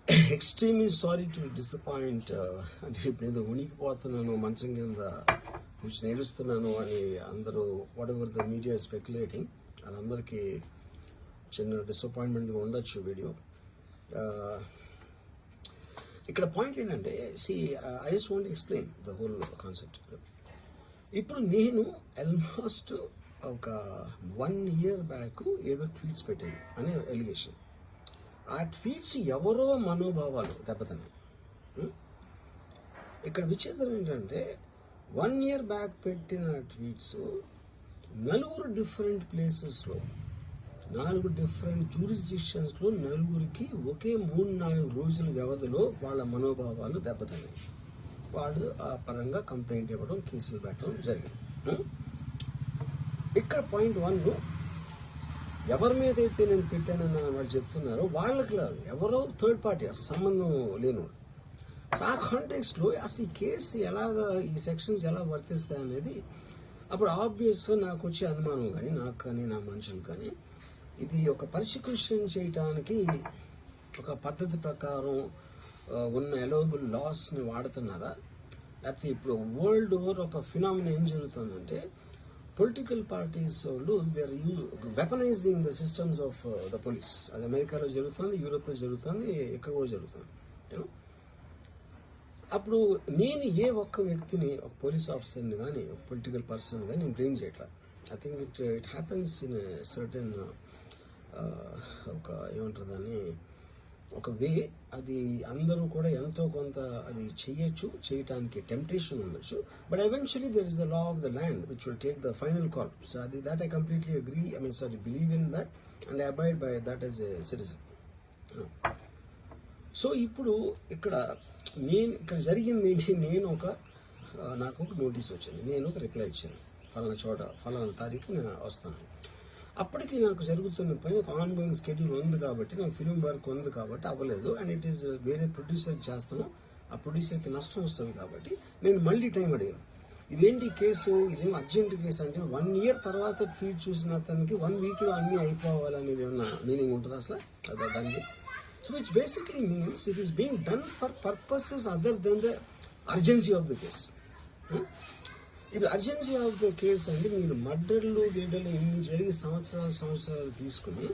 Extremely sorry to disappoint. అంటే ఇప్పుడు ఏదో ఉనికిపోతున్నాను మంచం కింద కొంచెం నేడుస్తున్నాను అని అందరూ what ever the media speculating, వాళ్ళందరికీ చిన్న డిసప్పాయింట్మెంట్గా ఉండొచ్చు వీడియో. ఇక్కడ పాయింట్ ఏంటంటే, I just want explain the whole concept. ఇప్పుడు నేను ఆల్మోస్ట్ ఒక 1 year బ్యాక్ ఏదో ట్వీట్స్ పెట్టాను అనే ఎలిగేషన్. ఆ ట్వీట్స్ ఎవరో మనోభావాలు దెబ్బతిన్నాయి. ఇక్కడ విచిత్రం ఏంటంటే 1 year బ్యాక్ పెట్టిన ట్వీట్స్ 4 డిఫరెంట్ ప్లేసెస్లో 4 డిఫరెంట్ జ్యూరిస్డిక్షన్స్లో 4కి ఒకే 3-4 రోజుల వ్యవధిలో వాళ్ళ మనోభావాలు దెబ్బతిన్నాయి. వాళ్ళు ఆ పరంగా కంప్లైంట్ ఇవ్వడం, కేసులు పెట్టడం జరిగింది. ఇక్కడ పాయింట్ 1, ఎవరి మీద అయితే నేను పెట్టానని వాళ్ళు చెప్తున్నారో వాళ్ళకి లేదు, ఎవరో థర్డ్ పార్టీ, అసలు సంబంధం లేనివాడు. ఆ కాంటెక్స్ట్లో అసలు ఈ కేసు ఎలాగా, ఈ సెక్షన్స్ ఎలా వర్తిస్తాయి అనేది అప్పుడు ఆబ్వియస్గా నాకు వచ్చే అనుమానం కానీ, నాకు కానీ నా మనుషులు కానీ, ఇది ఒక పర్సిక్యూషన్ చేయడానికి ఒక పద్ధతి ప్రకారం ఉన్న అలౌబుల్ లాస్ని వాడుతున్నారా, లేకపోతే ఇప్పుడు వరల్డ్ ఓవర్ ఒక ఫినామినా ఏం జరుగుతుందంటే పొలిటికల్ పార్టీస్ వాళ్ళు they are weaponising the systems of the police. అది అమెరికాలో జరుగుతుంది, యూరోప్లో జరుగుతుంది, ఇక్కడ కూడా జరుగుతుంది. అప్పుడు నేను ఏ ఒక్క వ్యక్తిని, ఒక పోలీస్ ఆఫీసర్ని కానీ, ఒక పొలిటికల్ పర్సన్ కానీ నేను బ్లేమ్ చేయట్లా. I think it happens in certain ఒక ఏమంటారు దాన్ని, ఒక వే. అది అందరూ కూడా ఎంతో కొంత అది చేయటానికి టెంప్టేషన్ ఉండొచ్చు. But eventually there is the law of the land which will take the final call. So అది that I completely agree, believe in that and I abide by that as a citizen. So ఇప్పుడు ఇక్కడ జరిగింది ఏంటి, నాకు ఒక notice వచ్చింది, నేను ఒక రిప్లై ఇచ్చాను, ఫలానా చోట ఫలానా తారీఖు నేను వస్తాను. అప్పటికి నాకు జరుగుతున్న పని ఒక ఆన్గోయింగ్ స్కెడ్యూల్ ఉంది కాబట్టి, నాకు ఫిల్మ్ వర్క్ ఉంది కాబట్టి అవ్వలేదు. అండ్ ఇట్ ఈస్ వేరే ప్రొడ్యూసర్ చేస్తాను, ఆ ప్రొడ్యూసర్కి నష్టం వస్తుంది కాబట్టి నేను మళ్ళీ టైం అడిగాను. ఇదేంటి కేసు, ఇదేం అర్జెంట్ కేసు అంటే 1 year తర్వాత ట్వీట్ చూసిన అతనికి 1 weekలో అన్నీ అయిపోవాలనేది ఏమన్నా మీనింగ్ ఉంటుంది అసలు దానికి? So which basically means it is being done for purposes other than the urgency of the case. ఇప్పుడు అర్జెన్సీ ఆఫ్ ద కేసు అంటే మీరు మర్డర్లు గేడర్లు ఇన్ని జరిగి సంవత్సరాలు తీసుకుని